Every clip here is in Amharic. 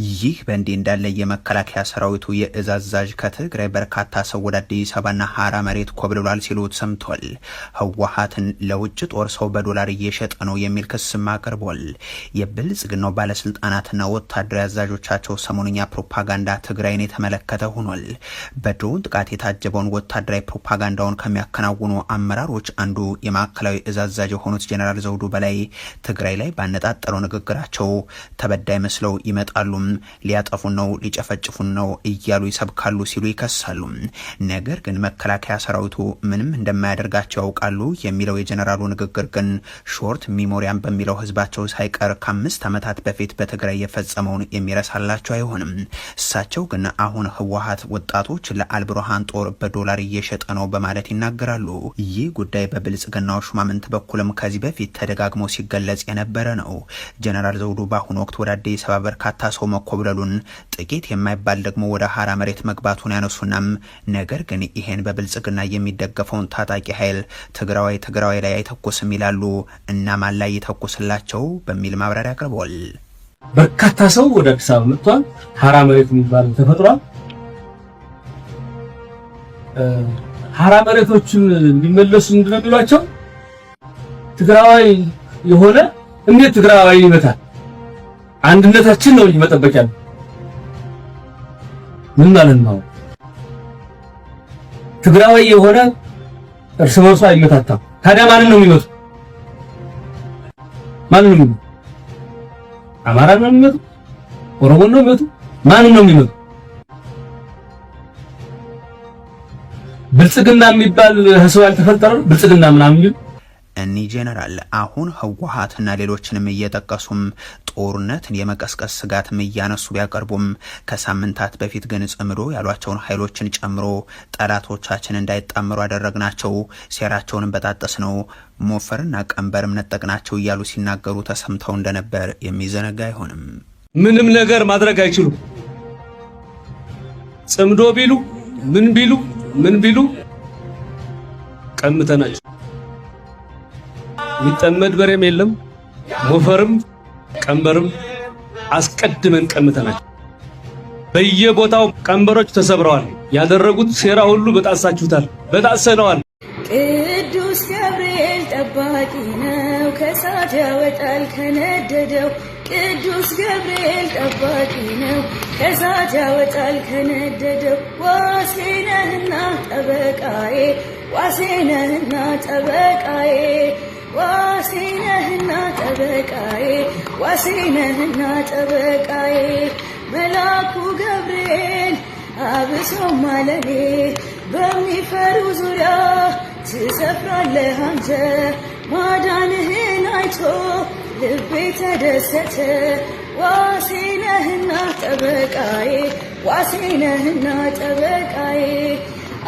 ይህ በእንዲህ እንዳለ የመከላከያ ሰራዊቱ የእዛዛዥ ከትግራይ በርካታ ሰው ወደ አዲስ አበባና ሀራ መሬት ኮብልሏል ሲሉ ሰምቷል። ህወሓትን ለውጭ ጦር ሰው በዶላር እየሸጠ ነው የሚል ክስም አቅርቧል። የብልጽግናው ባለስልጣናትና ወታደራዊ አዛዦቻቸው ሰሞኑኛ ፕሮፓጋንዳ ትግራይን የተመለከተ ሆኗል። በድሮን ጥቃት የታጀበውን ወታደራዊ ፕሮፓጋንዳውን ከሚያከናውኑ አመራሮች አንዱ የማዕከላዊ እዛዛዥ የሆኑት ጀነራል ዘውዱ በላይ ትግራይ ላይ ባነጣጠረው ንግግራቸው ተበዳይ መስለው ይመጣሉ፣ ሊያጠፉን ነው፣ ሊጨፈጭፉን ነው እያሉ ይሰብካሉ ሲሉ ይከሳሉ። ነገር ግን መከላከያ ሰራዊቱ ምንም እንደማያደርጋቸው ያውቃሉ የሚለው የጀነራሉ ንግግር ግን ሾርት ሚሞሪያም በሚለው ህዝባቸው ሳይቀር ከ5 ዓመታት በፊት በትግራይ የፈጸመውን የሚረሳላቸው አይሆንም። እሳቸው ግን አሁን ህወሓት ወጣቶች ለአልብርሃን ጦር በዶላር እየሸጠ ነው በማለት ይናገራሉ። ይህ ጉዳይ በብልጽግናው ሹማምንት በኩልም ከዚህ በፊት ተደጋግሞ ሲገለጽ የነበረ ነው። ጀነራል ዘውዱ በአሁኑ ወቅት ወደ አዲስ አበባ በርካታ ሰው መኮብለሉን ጥቂት የማይባል ደግሞ ወደ ሀራ መሬት መግባቱን ያነሱናም ነገር ግን ይሄን በብልጽግና የሚደገፈውን ታጣቂ ኃይል ትግራዋይ ላይ አይተኩስም ይላሉ እና ማን ላይ ይተኩስላቸው በሚል ማብራሪያ አቅርበዋል። በርካታ ሰው ወደ አዲስ አበባ መጥቷል። ሀራ መሬት የሚባል ተፈጥሯል። ሀራ መሬቶችን እንዲመለሱ እንድንሏቸው ትግራዋይ የሆነ እንዴት ትግራዋይ ይመታል? አንድነታችን ነው መጠበቅ ያለው። ምን ማለት ነው? ትግራዋይ የሆነ እርስ በርሱ አይመታታም። ታዲያ ማንን ነው የሚመቱ? ማንን ነው የሚመቱ? አማራ ነው የሚመቱ? ኦሮሞ ነው የሚመቱ? ማንን ነው የሚመቱ? ብልጽግና የሚባል ህዝብ ያልተፈጠረ ብልጽግና ምናምን እኒ ጀነራል አሁን ህወሓትና ሌሎችንም እየጠቀሱም ጦርነትን የመቀስቀስ ስጋትም እያነሱ ቢያቀርቡም ከሳምንታት በፊት ግን ጽምዶ ያሏቸውን ኃይሎችን ጨምሮ ጠላቶቻችን እንዳይጣመሩ አደረግናቸው፣ ሴራቸውንም በጣጠስ ነው፣ ሞፈርና ቀንበርም ነጠቅናቸው እያሉ ሲናገሩ ተሰምተው እንደነበር የሚዘነጋ አይሆንም። ምንም ነገር ማድረግ አይችሉም። ጽምዶ ቢሉ ምን ቢሉ ቀምተናቸው የሚጠመድ በሬም የለም፣ ሞፈርም ቀንበርም አስቀድመን ቀምተናቸው በየቦታው ቀንበሮች ተሰብረዋል። ያደረጉት ሴራ ሁሉ በጣሳችሁታል፣ በጣሰነዋል። ቅዱስ ገብርኤል ጠባቂ ነው፣ ከእሳት ያወጣል ከነደደው። ቅዱስ ገብርኤል ጠባቂ ነው፣ ከእሳት ያወጣል ከነደደው። ዋሴ ነህና ጠበቃዬ፣ ዋሴ ነህና ጠበቃዬ፣ ዋሴ ነህና ጠበቃዬ፣ ዋሴ ነህና ጠበቃዬ። መልአኩ ገብርኤል አብሶም አለኔ፣ በሚፈሩ ዙሪያ ትሰፍራለህ አንተ። ማዳንህን አይቶ ልቤ ተደሰተ። ዋሴ ነህና ጠበቃዬ፣ ዋሴ ነህና ጠበቃዬ።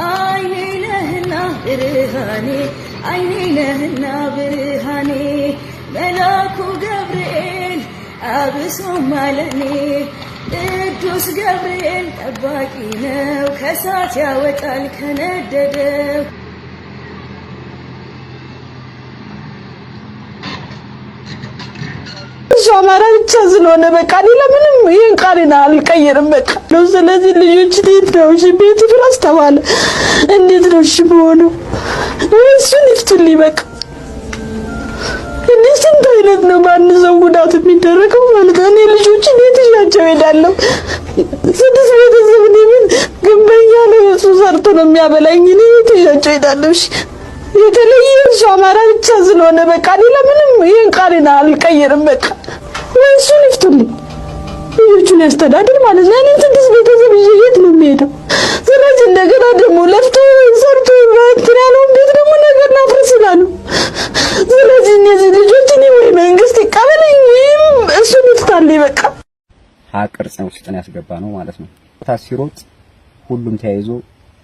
አይኔ ነህና ብርሃኔ፣ አይኔ ነህና ብርሃኔ። መልአኩ ገብርኤል አብሶም አለኔ፣ ቅዱስ ገብርኤል ጠባቂ ነው፣ ከእሳት ያወጣል ከነደደው። አማራ ብቻ ስለሆነ በቃ ሌላ ምንም ይሄን ቃልና አልቀየርም። በቃ ነው። ስለዚህ ልጆች ነው እሺ፣ ቤት ፍራስ ተባለ። እንዴት ነው እሺ በሆነው? እሱን ይፍቱልኝ በቃ። እንዴት ስንት አይነት ነው ማን ሰው ጉዳት የሚደረገው ማለት ነው። እኔ ልጆች ቤት ይዣቸው ሄዳለሁ። 6 ቤተሰብ ምን ግንበኛ ነው እሱ ሰርቶ ነው የሚያበላኝ። እኔ ቤት ይዣቸው ሄዳለሁ። እሺ የተለየ እሱ አማራ ብቻ ስለሆነ በቃ ሌላ ምንም ይሄን ቃልና አልቀየርም። በቃ እሱን ይፍቱልኝ፣ ልጆቹን ያስተዳድር ማለት ነው። እኔ 6 ቤተሰብ ይዤ የት ነው የሚሄደው? ስለዚህ እንደገና ደግሞ ለፍቶ ሰርቶ ያለው ቤት ደግሞ ነገር ናፍርስ ይላሉ። ስለዚህ እነዚህ ልጆች እኔ ወይ መንግስት ይቀበለኝ ወይም እሱን ይፍታልኝ በቃ። ቅርጽ ነው ውስጥ ያስገባ ነው ማለት ነው። ታሲሮት ሁሉም ተያይዞ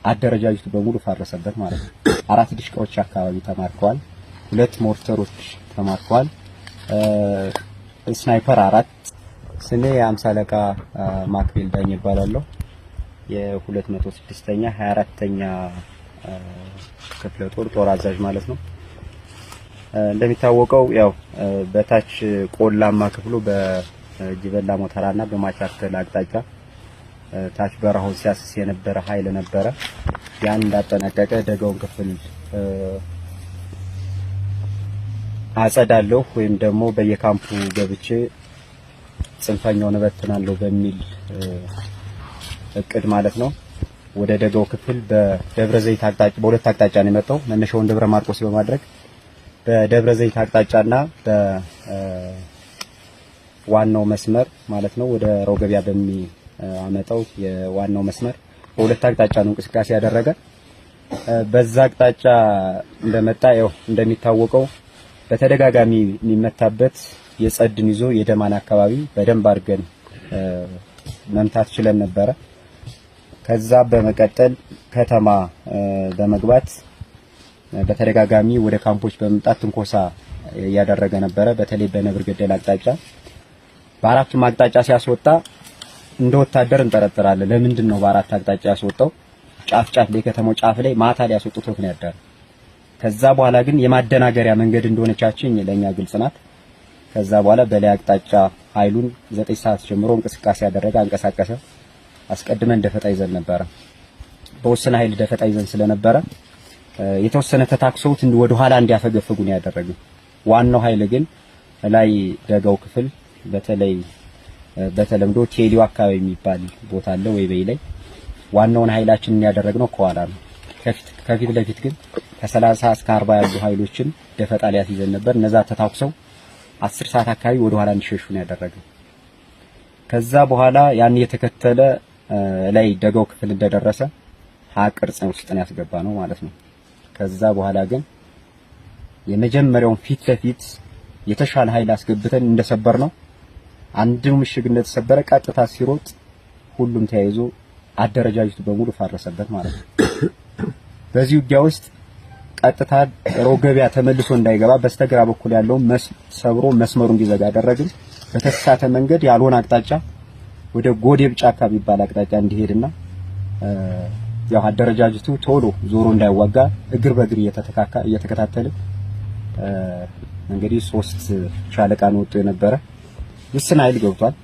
አደረጃጀቱ በሙሉ ፈረሰበት ማለት ነው። 4 ድሽቃዎች አካባቢ ተማርከዋል፣ 2 ሞርተሮች ተማርከዋል፣ ስናይፐር 4። ስሜ 50 አለቃ ማክቤል ዳኝ ይባላለሁ። የ206ኛ 24ኛ ክፍለ ጦር አዛዥ ማለት ነው። እንደሚታወቀው ያው በታች ቆላማ ክፍሉ ጅበላ ሞተራና በማቻከል አቅጣጫ ታች በረሃው ሲያስስ የነበረ ኃይል ነበረ። ያን እንዳጠናቀቀ ደጋውን ክፍል አጸዳለሁ ወይም ደግሞ በየካምፑ ገብቼ ጽንፈኛውን እበትናለሁ በሚል እቅድ ማለት ነው ወደ ደጋው ክፍል በደብረ ዘይት አቅጣጫ በሁለት አቅጣጫ ነው የመጣው። መነሻውን ደብረ ማርቆስ በማድረግ በደብረ ዘይት አቅጣጫና በዋናው መስመር ማለት ነው ወደ ሮገቢያ በሚያመጣው የዋናው መስመር በሁለት አቅጣጫ ነው እንቅስቃሴ ያደረገ። በዛ አቅጣጫ እንደመጣ ያው እንደሚታወቀው በተደጋጋሚ የሚመታበት የጸድን ይዞ የደማን አካባቢ በደንብ አድርገን መምታት ችለን ነበረ። ከዛ በመቀጠል ከተማ በመግባት በተደጋጋሚ ወደ ካምፖች በመምጣት ትንኮሳ ያደረገ ነበረ። በተለይ በነብር ገደል አቅጣጫ በአራቱም አቅጣጫ ሲያስወጣ እንደ ወታደር እንጠረጥራለን። ለምንድን ነው በአራት አቅጣጫ ያስወጣው? ጫፍ ላይ ከተማው ጫፍ ላይ ማታ ላይ ያስወጡት ነው ያደረ። ከዛ በኋላ ግን የማደናገሪያ መንገድ እንደሆነቻችን ለኛ ግልጽ ናት። ከዛ በኋላ በላይ አቅጣጫ ኃይሉን 9 ሰዓት ጀምሮ እንቅስቃሴ ያደረገ አንቀሳቀሰ። አስቀድመን ደፈጣ ይዘን ነበረ። በወሰነ ኃይል ደፈጣ ይዘን ስለነበረ የተወሰነ ተታክሰውት ወደ ኋላ እንዲያፈገፍጉ ነው ያደረገው። ዋናው ኃይል ግን ላይ ደጋው ክፍል በተለይ በተለምዶ ቴሊው አካባቢ የሚባል ቦታ አለ ወይ በላይ ዋናውን ኃይላችንን ያደረግነው ከኋላ ነው። ከፊት ለፊት ግን ከ30 እስከ 40 ያሉ ኃይሎችን ደፈጣ ሊያስይዘን ነበር። እነዛ ተታክሰው 10 ሰዓት አካባቢ ወደ ኋላ እንዲሸሹ ነው ያደረገው። ከዛ በኋላ ያን የተከተለ ላይ ደጋው ክፍል እንደደረሰ ቅርጽ ውስጥ ነው ያስገባ ነው ማለት ነው። ከዛ በኋላ ግን የመጀመሪያውን ፊት ለፊት የተሻለ ኃይል አስገብተን እንደሰበር ነው አንዱ ምሽግ እንደተሰበረ ቀጥታ ሲሮጥ ሁሉም ተያይዞ አደረጃጀቱ በሙሉ ፈረሰበት ማለት ነው። በዚህ ውጊያ ውስጥ ቀጥታ ሮገቢያ ተመልሶ እንዳይገባ በስተግራ በኩል ያለው ሰብሮ መስመሩን እንዲዘጋ አደረግን። በተሳተ መንገድ ያልሆነ አቅጣጫ ወደ ጎዴብ ጫካ የሚባል አቅጣጫ እንዲሄድና ያው አደረጃጀቱ ቶሎ ዞሮ እንዳይዋጋ እግር በእግር እየተከታተለ እንግዲህ 3 ሻለቃ ነው ወጥቶ የነበረ ውስን ኃይል ገብቷል።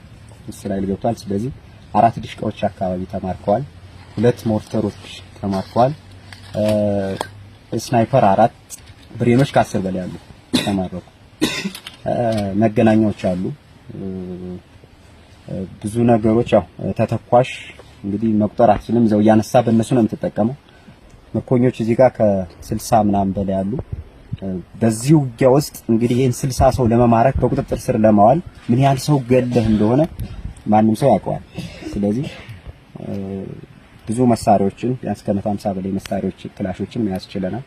ስለዚህ 4 ዲሽቃዎች አካባቢ ተማርከዋል። 2 ሞርተሮች ተማርከዋል። ስናይፐር 4 ብሬኖች ከ10 በላይ አሉ ተማረኩ። መገናኛዎች አሉ። ብዙ ነገሮች ያው ተተኳሽ እንግዲህ መቁጠር አትችልም። ዘው ያነሳ በእነሱ ነው የምትጠቀመው። መኮኞች እዚህ ጋር ከ60 ምናምን በላይ አሉ። በዚህ ውጊያ ውስጥ እንግዲህ ይሄን 60 ሰው ለመማረክ በቁጥጥር ስር ለማዋል ምን ያህል ሰው ገለህ እንደሆነ ማንም ሰው ያውቀዋል። ስለዚህ ብዙ መሳሪያዎችን ቢያንስ ከ150 በላይ መሳሪያዎች ክላሾችን መያዝ ችለናል።